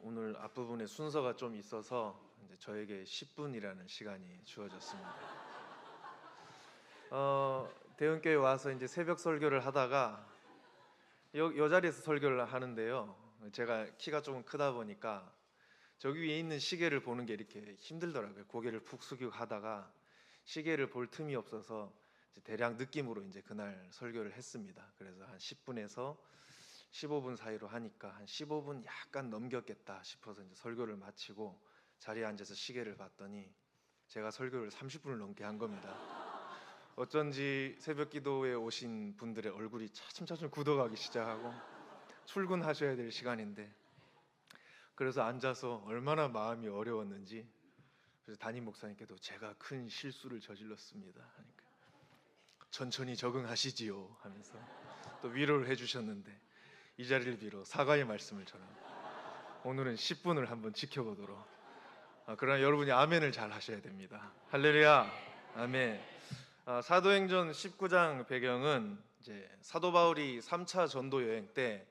오늘 앞부분에 순서가 좀 있어서 이제 저에게 10분이라는 시간이 주어졌습니다. 대은교회 와서 이제 새벽 설교를 하다가 요 자리에서 설교를 하는데요. 제가 키가 조금 크다 보니까 저기 위에 있는 시계를 보는 게 이렇게 힘들더라고요. 고개를 푹 숙이고 하다가 시계를 볼 틈이 없어서 이제 대략 느낌으로 이제 그날 설교를 했습니다. 그래서 한 10분에서 15분 사이로 하니까 한 15분 약간 넘겼겠다 싶어서 이제 설교를 마치고 자리에 앉아서 시계를 봤더니 제가 설교를 30분을 넘게 한 겁니다. 어쩐지 새벽 기도에 오신 분들의 얼굴이 차츰차츰 굳어가기 시작하고 출근하셔야 될 시간인데, 그래서 앉아서 얼마나 마음이 어려웠는지, 그래서 담임 목사님께도 제가 큰 실수를 저질렀습니다 하니까 천천히 적응하시지요 하면서 또 위로를 해주셨는데, 이 자리를 빌어 사과의 말씀을 전하고 오늘은 10분을 한번 지켜보도록. 그러나 여러분이 아멘을 잘 하셔야 됩니다. 할렐루야, 아멘. 사도행전 19장 배경은 이제 사도 바울이 3차 전도 여행 때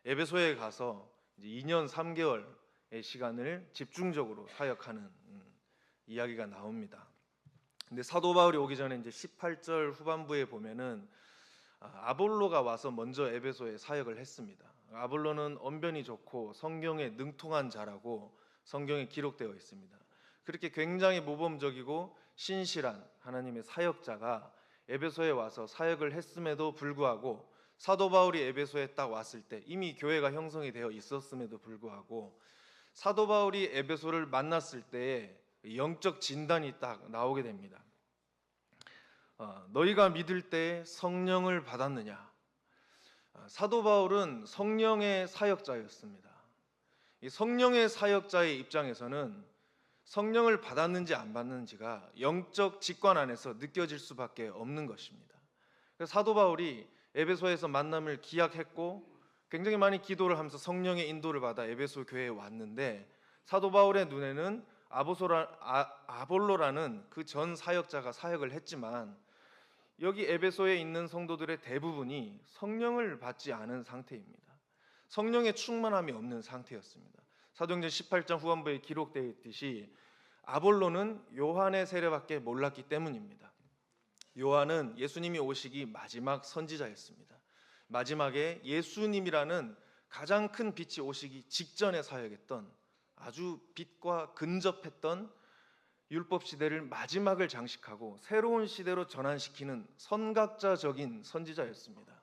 에베소에 가서 이제 2년 3개월의 시간을 집중적으로 사역하는 이야기가 나옵니다. 근데 사도 바울이 오기 전에 이제 18절 후반부에 보면은 아볼로가 와서 먼저 에베소에 사역을 했습니다. 아볼로는 언변이 좋고 성경에 능통한 자라고 성경에 기록되어 있습니다. 그렇게 굉장히 모범적이고 신실한 하나님의 사역자가 에베소에 와서 사역을 했음에도 불구하고, 사도 바울이 에베소에 딱 왔을 때 이미 교회가 형성이 되어 있었음에도 불구하고 사도 바울이 에베소를 만났을 때에 영적 진단이 딱 나오게 됩니다. 너희가 믿을 때 성령을 받았느냐? 사도 바울은 성령의 사역자였습니다. 이 성령의 사역자의 입장에서는 성령을 받았는지 안 받는지가 영적 직관 안에서 느껴질 수밖에 없는 것입니다. 그래서 사도 바울이 에베소에서 만남을 기약했고 굉장히 많이 기도를 하면서 성령의 인도를 받아 에베소 교회에 왔는데, 사도 바울의 눈에는 아볼로라는 그 전 사역자가 사역을 했지만 여기 에베소에 있는 성도들의 대부분이 성령을 받지 않은 상태입니다. 성령의 충만함이 없는 상태였습니다. 사도행전 18장 후반부에 기록되어 있듯이 아볼로는 요한의 세례밖에 몰랐기 때문입니다. 요한은 예수님이 오시기 마지막 선지자였습니다. 마지막에 예수님이라는 가장 큰 빛이 오시기 직전에 사역했던, 아주 빛과 근접했던 율법 시대를 마지막을 장식하고 새로운 시대로 전환시키는 선각자적인 선지자였습니다.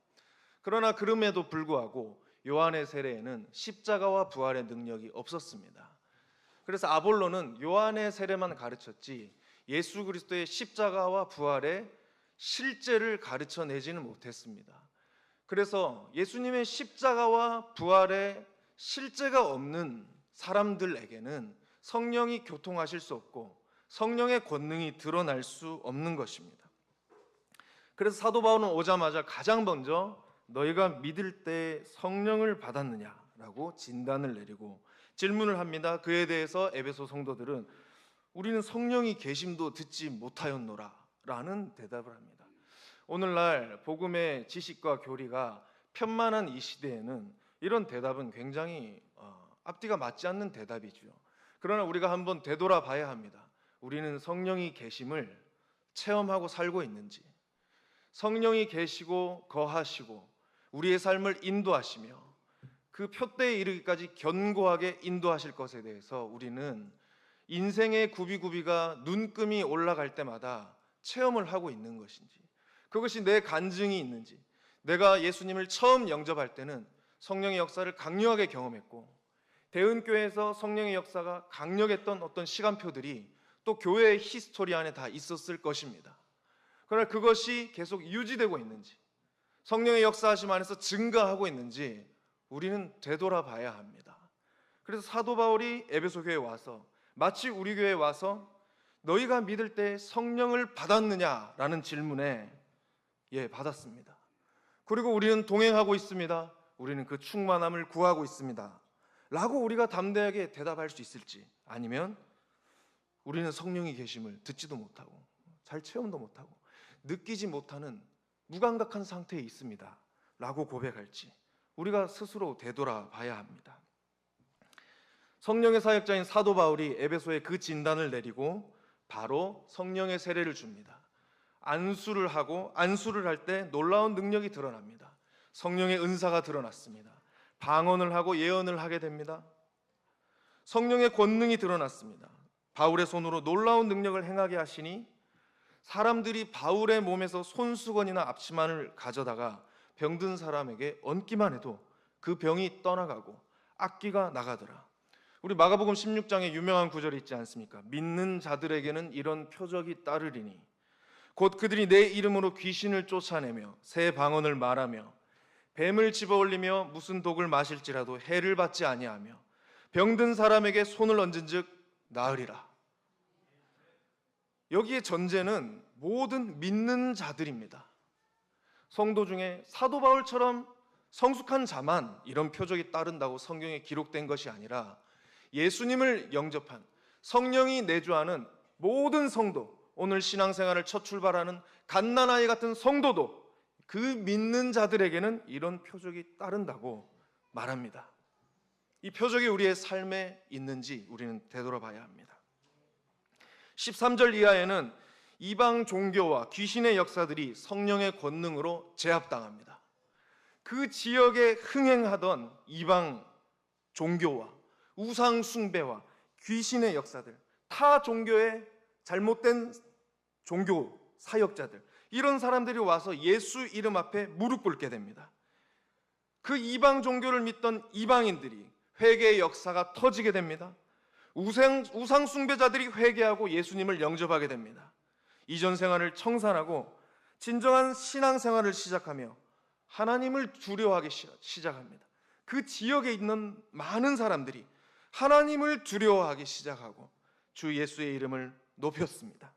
그러나 그럼에도 불구하고 요한의 세례에는 십자가와 부활의 능력이 없었습니다. 그래서 아볼로는 요한의 세례만 가르쳤지 예수 그리스도의 십자가와 부활의 실제를 가르쳐내지는 못했습니다. 그래서 예수님의 십자가와 부활의 실제가 없는 사람들에게는 성령이 교통하실 수 없고 성령의 권능이 드러날 수 없는 것입니다. 그래서 사도 바울은 오자마자 가장 먼저 너희가 믿을 때 성령을 받았느냐라고 진단을 내리고 질문을 합니다. 그에 대해서 에베소 성도들은 우리는 성령이 계심도 듣지 못하였노라 라는 대답을 합니다. 오늘날 복음의 지식과 교리가 편만한 이 시대에는 이런 대답은 굉장히 앞뒤가 맞지 않는 대답이죠. 그러나 우리가 한번 되돌아봐야 합니다. 우리는 성령이 계심을 체험하고 살고 있는지, 성령이 계시고 거하시고 우리의 삶을 인도하시며 그 표대에 이르기까지 견고하게 인도하실 것에 대해서 우리는 인생의 구비구비가 눈금이 올라갈 때마다 체험을 하고 있는 것인지, 그것이 내 간증이 있는지, 내가 예수님을 처음 영접할 때는 성령의 역사를 강력하게 경험했고 대은교회에서 성령의 역사가 강력했던 어떤 시간표들이 또 교회의 히스토리 안에 다 있었을 것입니다. 그러나 그것이 계속 유지되고 있는지, 성령의 역사하심 안에서 증가하고 있는지 우리는 되돌아봐야 합니다. 그래서 사도 바울이 에베소 교회에 와서 마치 우리 교회에 와서 너희가 믿을 때 성령을 받았느냐라는 질문에 받았습니다. 그리고 우리는 동행하고 있습니다. 우리는 그 충만함을 구하고 있습니다 라고 우리가 담대하게 대답할 수 있을지, 아니면 우리는 성령이 계심을 듣지도 못하고 잘 체험도 못하고 느끼지 못하는 무감각한 상태에 있습니다 라고 고백할지 우리가 스스로 되돌아봐야 합니다. 성령의 사역자인 사도 바울이 에베소에 그 진단을 내리고 바로 성령의 세례를 줍니다. 안수를 하고 안수를 할 때 놀라운 능력이 드러납니다. 성령의 은사가 드러났습니다. 방언을 하고 예언을 하게 됩니다. 성령의 권능이 드러났습니다. 바울의 손으로 놀라운 능력을 행하게 하시니 사람들이 바울의 몸에서 손수건이나 앞치마를 가져다가 병든 사람에게 얹기만 해도 그 병이 떠나가고 악귀가 나가더라. 우리 마가복음 16장에 유명한 구절이 있지 않습니까? 믿는 자들에게는 이런 표적이 따르리니 곧 그들이 내 이름으로 귀신을 쫓아내며 새 방언을 말하며 뱀을 집어올리며 무슨 독을 마실지라도 해를 받지 아니하며 병든 사람에게 손을 얹은즉 나으리라. 여기에 전제는 모든 믿는 자들입니다. 성도 중에 사도 바울처럼 성숙한 자만 이런 표적이 따른다고 성경에 기록된 것이 아니라 예수님을 영접한 성령이 내주하는 모든 성도, 오늘 신앙생활을 첫 출발하는 갓난아이 같은 성도도 그 믿는 자들에게는 이런 표적이 따른다고 말합니다. 이 표적이 우리의 삶에 있는지 우리는 되돌아봐야 합니다. 13절 이하에는 이방 종교와 귀신의 역사들이 성령의 권능으로 제압당합니다. 그 지역에 흥행하던 이방 종교와 우상 숭배와 귀신의 역사들, 타 종교의 잘못된 종교 사역자들, 이런 사람들이 와서 예수 이름 앞에 무릎 꿇게 됩니다. 그 이방 종교를 믿던 이방인들이 회개의 역사가 터지게 됩니다. 우상 숭배자들이 회개하고 예수님을 영접하게 됩니다. 이전 생활을 청산하고 진정한 신앙 생활을 시작하며 하나님을 두려워하기 시작합니다. 그 지역에 있는 많은 사람들이 하나님을 두려워하기 시작하고 주 예수의 이름을 높였습니다.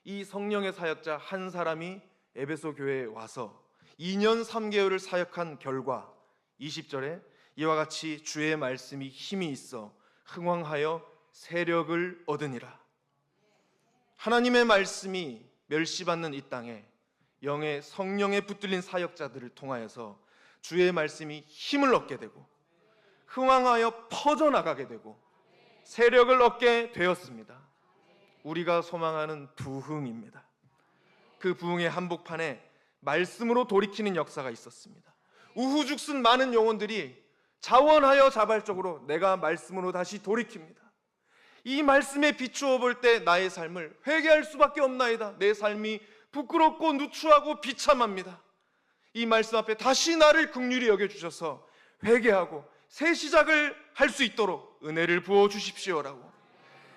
이 성령의 사역자 한 사람이 에베소 교회에 와서 2년 3개월을 사역한 결과 20절에 이와 같이 주의 말씀이 힘이 있어 흥왕하여 세력을 얻으니라. 하나님의 말씀이 멸시받는 이 땅에 영의 성령에 붙들린 사역자들을 통하여서 주의 말씀이 힘을 얻게 되고 흥왕하여 퍼져나가게 되고 세력을 얻게 되었습니다. 우리가 소망하는 부흥입니다. 그 부흥의 한복판에 말씀으로 돌이키는 역사가 있었습니다. 우후죽순 많은 영혼들이 자원하여 자발적으로 내가 말씀으로 다시 돌이킵니다. 이 말씀에 비추어 볼 때 나의 삶을 회개할 수밖에 없나이다. 내 삶이 부끄럽고 누추하고 비참합니다. 이 말씀 앞에 다시 나를 긍휼히 여겨주셔서 회개하고 새 시작을 할 수 있도록 은혜를 부어 주십시오라고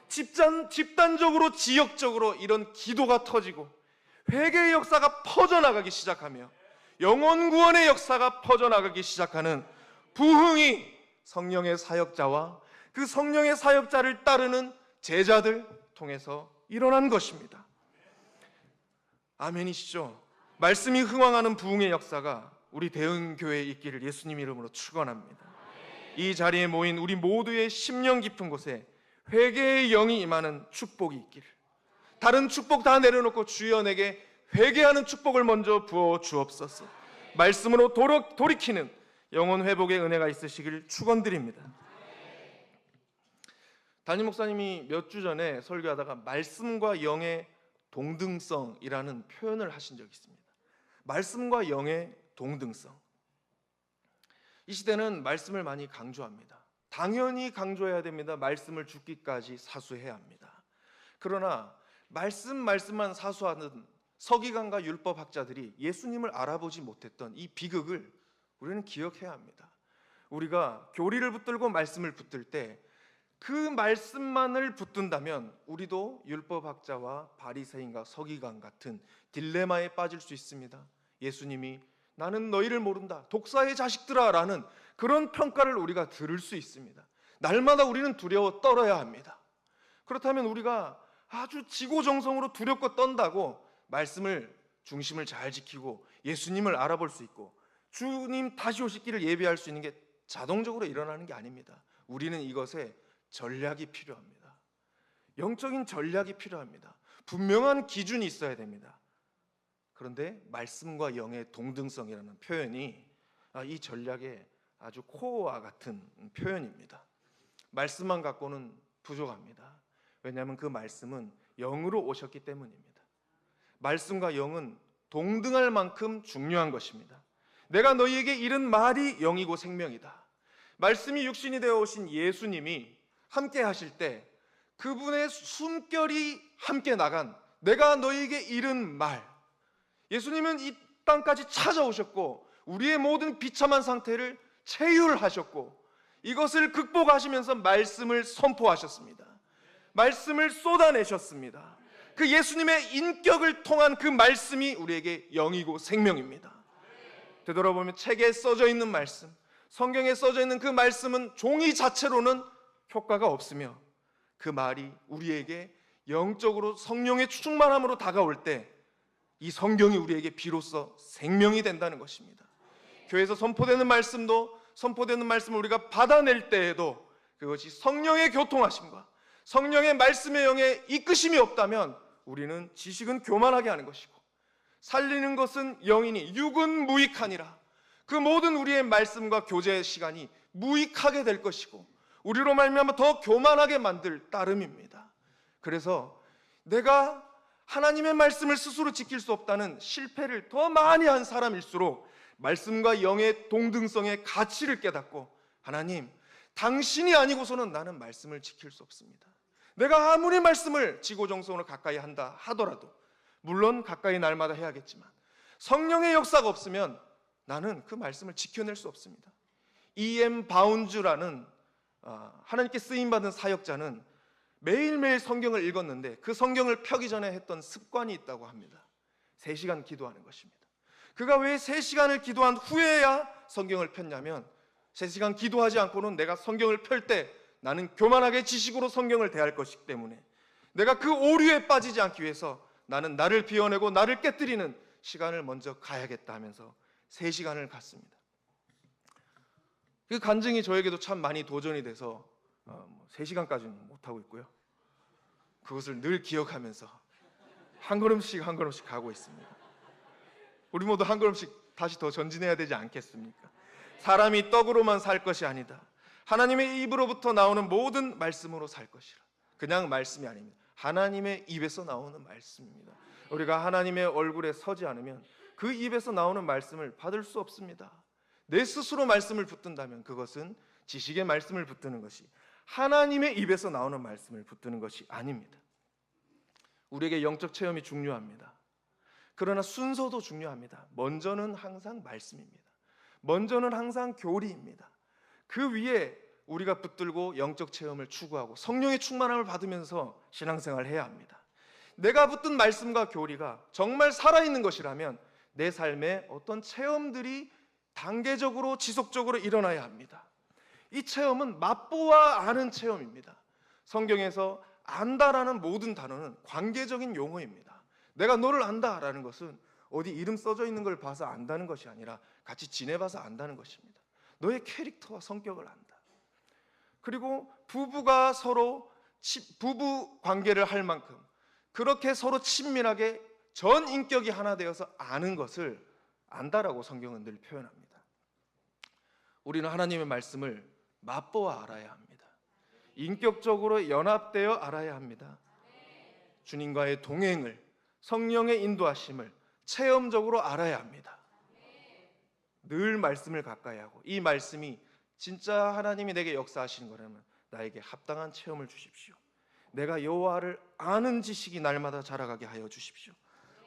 집단적으로 지역적으로 이런 기도가 터지고 회개의 역사가 퍼져나가기 시작하며 영혼 구원의 역사가 퍼져나가기 시작하는 부흥이 성령의 사역자와 그 성령의 사역자를 따르는 제자들 통해서 일어난 것입니다. 아멘이시죠? 말씀이 흥왕하는 부흥의 역사가 우리 대흥교회에 있기를 예수님 이름으로 축원합니다. 이 자리에 모인 우리 모두의 심령 깊은 곳에 회개의 영이 임하는 축복이 있기를, 다른 축복 다 내려놓고 주여 내게 회개하는 축복을 먼저 부어 주옵소서. 말씀으로 돌이키는 영혼 회복의 은혜가 있으시길 축원드립니다. 담임 목사님이 몇 주 전에 설교하다가 말씀과 영의 동등성이라는 표현을 하신 적이 있습니다. 말씀과 영의 동등성. 이 시대는 말씀을 많이 강조합니다. 당연히 강조해야 됩니다. 말씀을 죽기까지 사수해야 합니다. 그러나 말씀만 사수하는 서기관과 율법학자들이 예수님을 알아보지 못했던 이 비극을 우리는 기억해야 합니다. 우리가 교리를 붙들고 말씀을 붙들 때 그 말씀만을 붙든다면 우리도 율법학자와 바리새인과 서기관 같은 딜레마에 빠질 수 있습니다. 예수님이 나는 너희를 모른다, 독사의 자식들아 라는 그런 평가를 우리가 들을 수 있습니다. 날마다 우리는 두려워 떨어야 합니다. 그렇다면 우리가 아주 지고정성으로 두렵고 떤다고 말씀을 중심을 잘 지키고 예수님을 알아볼 수 있고 주님 다시 오실 길을 예비할 수 있는 게 자동적으로 일어나는 게 아닙니다. 우리는 이것에 전략이 필요합니다. 영적인 전략이 필요합니다. 분명한 기준이 있어야 됩니다. 그런데 말씀과 영의 동등성이라는 표현이 이 전략의 아주 코어와 같은 표현입니다. 말씀만 갖고는 부족합니다. 왜냐하면 그 말씀은 영으로 오셨기 때문입니다. 말씀과 영은 동등할 만큼 중요한 것입니다. 내가 너희에게 이른 말이 영이고 생명이다. 말씀이 육신이 되어 오신 예수님이 함께 하실 때 그분의 숨결이 함께 나간 내가 너희에게 이른 말, 예수님은 이 땅까지 찾아오셨고 우리의 모든 비참한 상태를 체휼하셨고 이것을 극복하시면서 말씀을 선포하셨습니다. 말씀을 쏟아내셨습니다. 그 예수님의 인격을 통한 그 말씀이 우리에게 영이고 생명입니다. 되돌아보면 책에 써져 있는 말씀, 성경에 써져 있는 그 말씀은 종이 자체로는 효과가 없으며 그 말이 우리에게 영적으로 성령의 충만함으로 다가올 때 이 성경이 우리에게 비로소 생명이 된다는 것입니다. 교회에서 선포되는 말씀도 선포되는 말씀을 우리가 받아낼 때에도 그것이 성령의 교통하심과 성령의 말씀의 영에 이끄심이 없다면 우리는 지식은 교만하게 하는 것이고 살리는 것은 영이니 육은 무익하니라. 그 모든 우리의 말씀과 교제 시간이 무익하게 될 것이고 우리로 말미암아 더 교만하게 만들 따름입니다. 그래서 내가 하나님의 말씀을 스스로 지킬 수 없다는 실패를 더 많이 한 사람일수록 말씀과 영의 동등성의 가치를 깨닫고 하나님, 당신이 아니고서는 나는 말씀을 지킬 수 없습니다. 내가 아무리 말씀을 지고정성으로 가까이 한다 하더라도 물론 가까이 날마다 해야겠지만 성령의 역사가 없으면 나는 그 말씀을 지켜낼 수 없습니다. E.M. 바운즈라는 하나님께 쓰임받은 사역자는 매일매일 성경을 읽었는데 그 성경을 펴기 전에 했던 습관이 있다고 합니다. 3시간 기도하는 것입니다. 그가 왜 3시간을 기도한 후에야 성경을 폈냐면 3시간 기도하지 않고는 내가 성경을 펼 때 나는 교만하게 지식으로 성경을 대할 것이기 때문에 내가 그 오류에 빠지지 않기 위해서 나는 나를 비워내고 나를 깨뜨리는 시간을 먼저 가야겠다 하면서 3시간을 갔습니다. 그 간증이 저에게도 참 많이 도전이 돼서 3시간까지는 못하고 있고요. 그것을 늘 기억하면서 한 걸음씩 한 걸음씩 가고 있습니다. 우리 모두 한 걸음씩 다시 더 전진해야 되지 않겠습니까? 사람이 떡으로만 살 것이 아니다. 하나님의 입으로부터 나오는 모든 말씀으로 살 것이라. 그냥 말씀이 아닙니다. 하나님의 입에서 나오는 말씀입니다. 우리가 하나님의 얼굴에 서지 않으면 그 입에서 나오는 말씀을 받을 수 없습니다. 내 스스로 말씀을 붙든다면 그것은 지식의 말씀을 붙드는 것이 하나님의 입에서 나오는 말씀을 붙드는 것이 아닙니다. 우리에게 영적 체험이 중요합니다. 그러나 순서도 중요합니다. 먼저는 항상 말씀입니다. 먼저는 항상 교리입니다. 그 위에 우리가 붙들고 영적 체험을 추구하고 성령의 충만함을 받으면서 신앙생활을 해야 합니다. 내가 붙든 말씀과 교리가 정말 살아있는 것이라면 내 삶에 어떤 체험들이 단계적으로 지속적으로 일어나야 합니다. 이 체험은 맛보아 아는 체험입니다. 성경에서 안다라는 모든 단어는 관계적인 용어입니다. 내가 너를 안다라는 것은 어디 이름 써져 있는 걸 봐서 안다는 것이 아니라 같이 지내봐서 안다는 것입니다. 너의 캐릭터와 성격을 안다. 그리고 부부가 서로 부부 관계를 할 만큼 그렇게 서로 친밀하게 전 인격이 하나 되어서 아는 것을 안다라고 성경은 늘 표현합니다. 우리는 하나님의 말씀을 맛보아 알아야 합니다. 인격적으로 연합되어 알아야 합니다. 주님과의 동행을, 성령의 인도하심을 체험적으로 알아야 합니다. 늘 말씀을 가까이 하고 이 말씀이 진짜 하나님이 내게 역사하시는 거라면 나에게 합당한 체험을 주십시오. 내가 여호와를 아는 지식이 날마다 자라가게 하여 주십시오.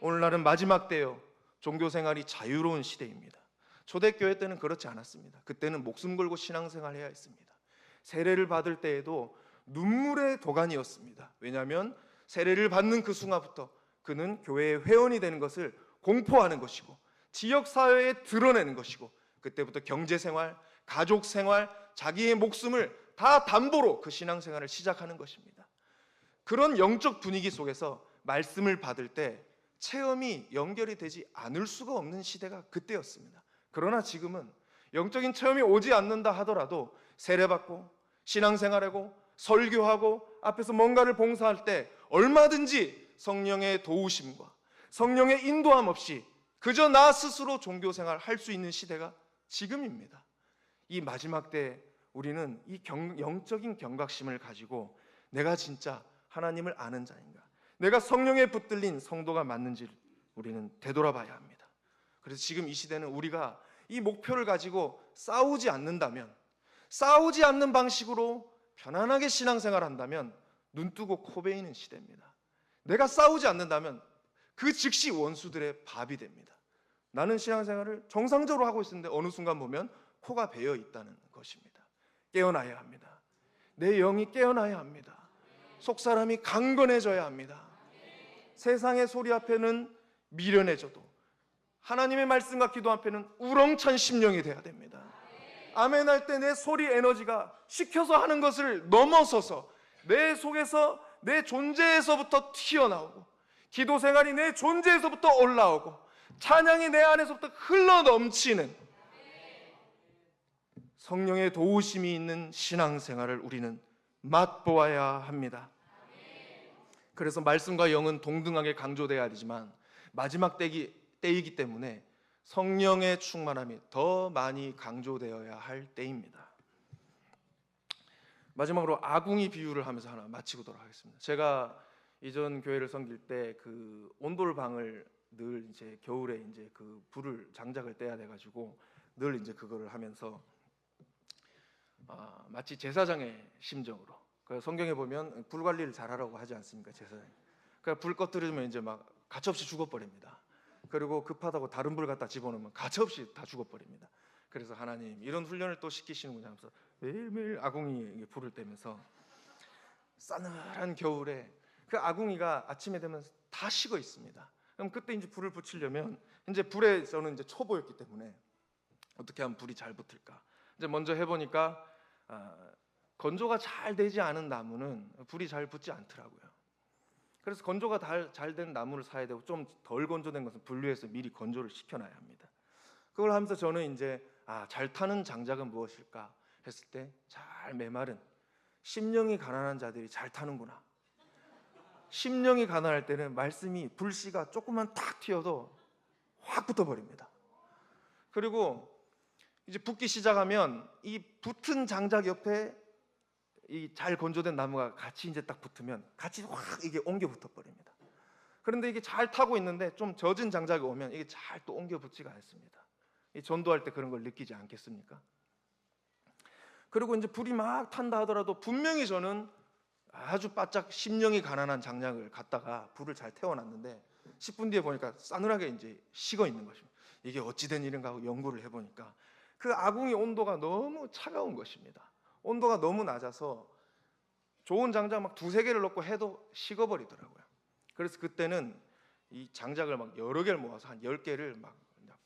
오늘날은 마지막 때요, 종교생활이 자유로운 시대입니다. 초대교회 때는 그렇지 않았습니다. 그때는 목숨 걸고 신앙생활을 해야 했습니다. 세례를 받을 때에도 눈물의 도가니였습니다. 왜냐하면 세례를 받는 그 순간부터 그는 교회의 회원이 되는 것을 공포하는 것이고 지역사회에 드러내는 것이고 그때부터 경제생활, 가족생활, 자기의 목숨을 다 담보로 그 신앙생활을 시작하는 것입니다. 그런 영적 분위기 속에서 말씀을 받을 때 체험이 연결이 되지 않을 수가 없는 시대가 그때였습니다. 그러나 지금은 영적인 체험이 오지 않는다 하더라도 세례받고 신앙생활하고 설교하고 앞에서 뭔가를 봉사할 때 얼마든지 성령의 도우심과 성령의 인도함 없이 그저 나 스스로 종교생활 할 수 있는 시대가 지금입니다. 이 마지막 때 우리는 이 영적인 경각심을 가지고 내가 진짜 하나님을 아는 자인가, 내가 성령에 붙들린 성도가 맞는지를 우리는 되돌아봐야 합니다. 그래서 지금 이 시대는 우리가 이 목표를 가지고 싸우지 않는다면, 싸우지 않는 방식으로 편안하게 신앙생활한다면 눈뜨고 코 베이는 시대입니다. 내가 싸우지 않는다면 그 즉시 원수들의 밥이 됩니다. 나는 신앙생활을 정상적으로 하고 있었는데 어느 순간 보면 코가 베어 있다는 것입니다. 깨어나야 합니다. 내 영이 깨어나야 합니다. 속사람이 강건해져야 합니다. 세상의 소리 앞에는 미련해져도 하나님의 말씀과 기도 앞에는 우렁찬 심령이 돼야 됩니다. 아멘 할 때 내 소리 에너지가 시켜서 하는 것을 넘어서서 내 속에서, 내 존재에서부터 튀어나오고, 기도 생활이 내 존재에서부터 올라오고, 찬양이 내 안에서부터 흘러 넘치는 성령의 도우심이 있는 신앙생활을 우리는 맛보아야 합니다. 그래서 말씀과 영은 동등하게 강조되어야 되지만 마지막 때이기 때문에 성령의 충만함이 더 많이 강조되어야 할 때입니다. 마지막으로 아궁이 비유를 하면서 하나 마치도록 하겠습니다. 제가 이전 교회를 섬길 때 그 온돌방을 늘 이제 겨울에 이제 그 불을 장작을 떼야 돼 가지고 늘 이제 그거를 하면서 마치 제사장의 심정으로, 그 성경에 보면 불 관리를 잘하라고 하지 않습니까? 제사장. 그러니까 불 꺼뜨리면 이제 막 가차없이 죽어버립니다. 그리고 급하다고 다른 불 갖다 집어넣으면 가차없이 다 죽어버립니다. 그래서 하나님 이런 훈련을 또 시키시는구나 하면서 매일매일 아궁이에 불을 떼면서 싸늘한 겨울에 그 아궁이가 아침에 되면 다 식어 있습니다. 그럼 그때 이제 불을 붙이려면 이제 불에 저는 이제 초보였기 때문에 어떻게 하면 불이 잘 붙을까? 이제 먼저 해보니까 건조가 잘 되지 않은 나무는 불이 잘 붙지 않더라고요. 그래서 건조가 잘 된 나무를 사야 되고 좀 덜 건조된 것은 분류해서 미리 건조를 시켜놔야 합니다. 그걸 하면서 저는 이제 잘 타는 장작은 무엇일까 했을 때 잘 메마른 심령이 가난한 자들이 잘 타는구나. 심령이 가난할 때는 말씀이 불씨가 조금만 탁 튀어도 확 붙어버립니다. 그리고 이제 붙기 시작하면 이 붙은 장작 옆에 이 잘 건조된 나무가 같이 이제 딱 붙으면 같이 확 이게 옮겨 붙어 버립니다. 그런데 이게 잘 타고 있는데 좀 젖은 장작이 오면 이게 잘 또 옮겨 붙지가 않습니다. 이 전도할 때 그런 걸 느끼지 않겠습니까? 그리고 이제 불이 막 탄다 하더라도 분명히 저는 아주 바짝 심령이 가난한 장작을 갖다가 불을 잘 태워놨는데 10분 뒤에 보니까 싸늘하게 이제 식어 있는 것입니다. 이게 어찌된 일인가 하고 연구를 해보니까 그 아궁이 온도가 너무 차가운 것입니다. 온도가 너무 낮아서 좋은 장작 막 두세 개를 넣고 해도 식어버리더라고요. 그래서 그때는 이 장작을 막 여러 개를 모아서 한 10개를 막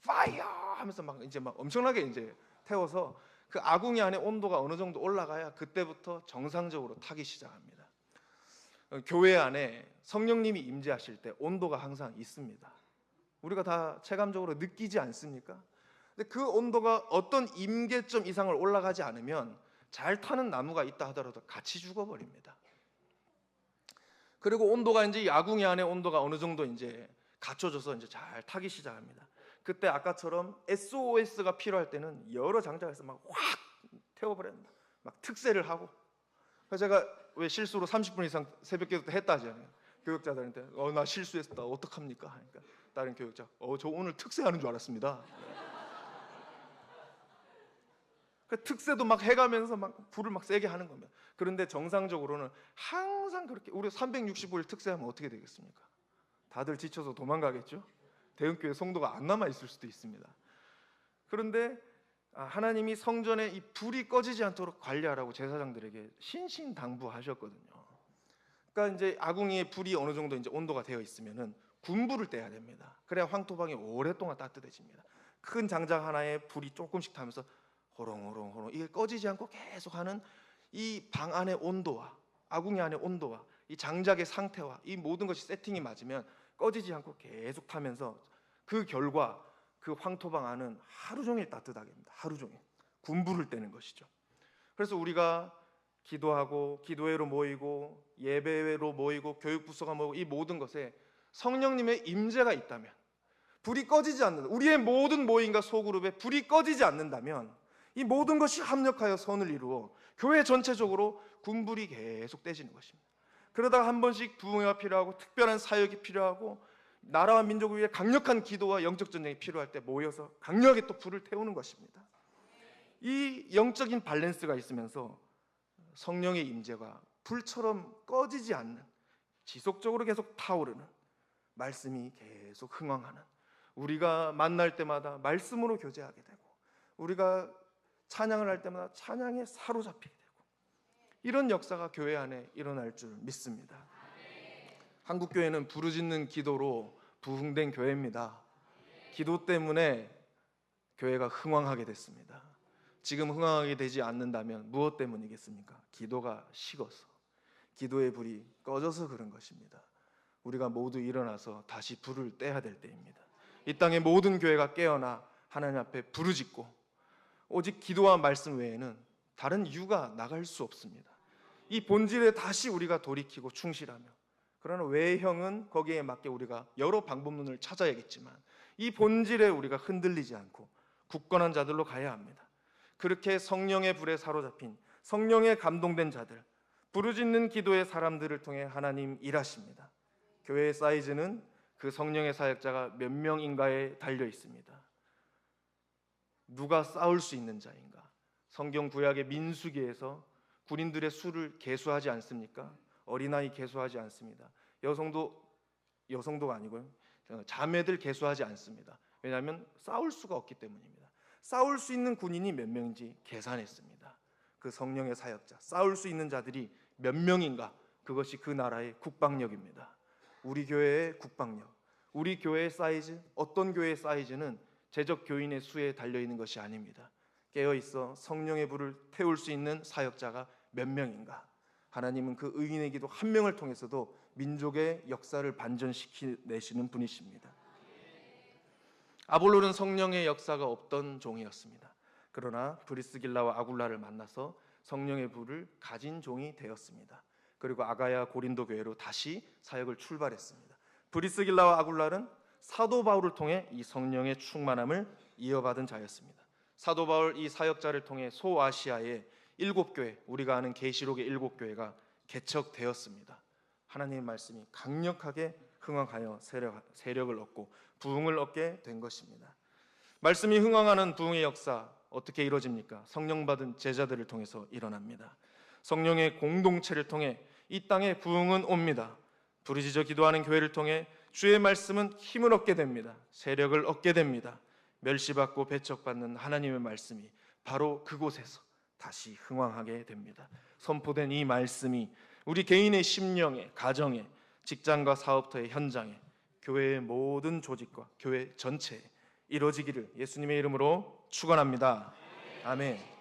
파이어 하면서 막 이제 막 엄청나게 이제 태워서 그 아궁이 안에 온도가 어느 정도 올라가야 그때부터 정상적으로 타기 시작합니다. 교회 안에 성령님이 임재하실 때 온도가 항상 있습니다. 우리가 다 체감적으로 느끼지 않습니까? 근데 그 온도가 어떤 임계점 이상을 올라가지 않으면 잘 타는 나무가 있다 하더라도 같이 죽어버립니다. 그리고 온도가 이제 아궁이 안에 온도가 어느 정도 이제 갖춰져서 이제 잘 타기 시작합니다. 그때 아까처럼 SOS가 필요할 때는 여러 장작에서 막 확 태워버립니다. 막 특세를 하고. 그래서 제가 왜 실수로 30분 이상 새벽기도 때 했다 하잖아요. 교육자들한테 나 실수했다 어떡합니까? 하니까 다른 교육자 저 오늘 특세하는 줄 알았습니다. 그 특세도 막 해가면서 막 불을 막 세게 하는 겁니다. 그런데 정상적으로는 항상 그렇게 우리 365일 특세하면 어떻게 되겠습니까? 다들 지쳐서 도망가겠죠? 대형교회 성도가 안 남아 있을 수도 있습니다. 그런데 하나님이 성전에 이 불이 꺼지지 않도록 관리하라고 제사장들에게 신신당부하셨거든요. 그러니까 이제 아궁이에 불이 어느 정도 이제 온도가 되어 있으면은 군불을 떼야 됩니다. 그래야 황토방이 오랫동안 따뜻해집니다. 큰 장작 하나에 불이 조금씩 타면서 호롱호롱호롱 이게 꺼지지 않고 계속하는 이 방 안의 온도와 아궁이 안의 온도와 이 장작의 상태와 이 모든 것이 세팅이 맞으면 꺼지지 않고 계속 타면서 그 결과 그 황토방 안은 하루 종일 따뜻하게 합니다. 하루 종일 군불을 떼는 것이죠. 그래서 우리가 기도하고 기도회로 모이고 예배로 모이고 교육부서가 모이고 이 모든 것에 성령님의 임재가 있다면 불이 꺼지지 않는다. 우리의 모든 모임과 소그룹에 불이 꺼지지 않는다면 이 모든 것이 합력하여 선을 이루어 교회 전체적으로 군불이 계속 떼지는 것입니다. 그러다가 한 번씩 부흥회가 필요하고 특별한 사역이 필요하고 나라와 민족을 위해 강력한 기도와 영적 전쟁이 필요할 때 모여서 강력하게 또 불을 태우는 것입니다. 이 영적인 밸런스가 있으면서 성령의 임재가 불처럼 꺼지지 않는, 지속적으로 계속 타오르는, 말씀이 계속 흥왕하는, 우리가 만날 때마다 말씀으로 교제하게 되고 우리가 찬양을 할 때마다 찬양에 사로잡히게 되고, 이런 역사가 교회 안에 일어날 줄 믿습니다. 한국교회는 부르짖는 기도로 부흥된 교회입니다. 기도 때문에 교회가 흥왕하게 됐습니다. 지금 흥왕하게 되지 않는다면 무엇 때문이겠습니까? 기도가 식어서, 기도의 불이 꺼져서 그런 것입니다. 우리가 모두 일어나서 다시 불을 떼야 될 때입니다. 이 땅의 모든 교회가 깨어나 하나님 앞에 부르짖고, 오직 기도와 말씀 외에는 다른 이유가 나갈 수 없습니다. 이 본질에 다시 우리가 돌이키고 충실하며, 그러나 외형은 거기에 맞게 우리가 여러 방법론을 찾아야겠지만 이 본질에 우리가 흔들리지 않고 굳건한 자들로 가야 합니다. 그렇게 성령의 불에 사로잡힌, 성령에 감동된 자들, 부르짖는 기도의 사람들을 통해 하나님 일하십니다. 교회의 사이즈는 그 성령의 사역자가 몇 명인가에 달려 있습니다. 누가 싸울 수 있는 자인가? 성경 구약의 민수기에서 군인들의 수를 계수하지 않습니까? 어린아이 계수하지 않습니다. 여성도가 아니고요, 자매들 계수하지 않습니다. 왜냐하면 싸울 수가 없기 때문입니다. 싸울 수 있는 군인이 몇 명인지 계산했습니다. 그 성령의 사역자, 싸울 수 있는 자들이 몇 명인가, 그것이 그 나라의 국방력입니다. 우리 교회의 국방력, 우리 교회의 사이즈, 어떤 교회의 사이즈는 제적 교인의 수에 달려있는 것이 아닙니다. 깨어있어 성령의 불을 태울 수 있는 사역자가 몇 명인가. 하나님은 그 의인의 기도 한 명을 통해서도 민족의 역사를 반전시키내시는 분이십니다. 아볼로는 성령의 역사가 없던 종이었습니다. 그러나 브리스길라와 아굴라를 만나서 성령의 불을 가진 종이 되었습니다. 그리고 아가야 고린도 교회로 다시 사역을 출발했습니다. 브리스길라와 아굴라는 사도 바울을 통해 이 성령의 충만함을 이어받은 자였습니다. 사도 바울 이 사역자를 통해 소아시아의 7교회, 우리가 아는 계시록의 7교회가 개척되었습니다. 하나님의 말씀이 강력하게 흥왕하여 세력을 얻고 부흥을 얻게 된 것입니다. 말씀이 흥왕하는 부흥의 역사 어떻게 이루어집니까? 성령 받은 제자들을 통해서 일어납니다. 성령의 공동체를 통해 이 땅에 부흥은 옵니다. 부르짖어 기도하는 교회를 통해 주의 말씀은 힘을 얻게 됩니다. 세력을 얻게 됩니다. 멸시받고 배척받는 하나님의 말씀이 바로 그곳에서 다시 흥왕하게 됩니다. 선포된 이 말씀이 우리 개인의 심령에, 가정에, 직장과 사업터의 현장에, 교회의 모든 조직과 교회 전체에 이루어지기를 예수님의 이름으로 축원합니다. 아멘.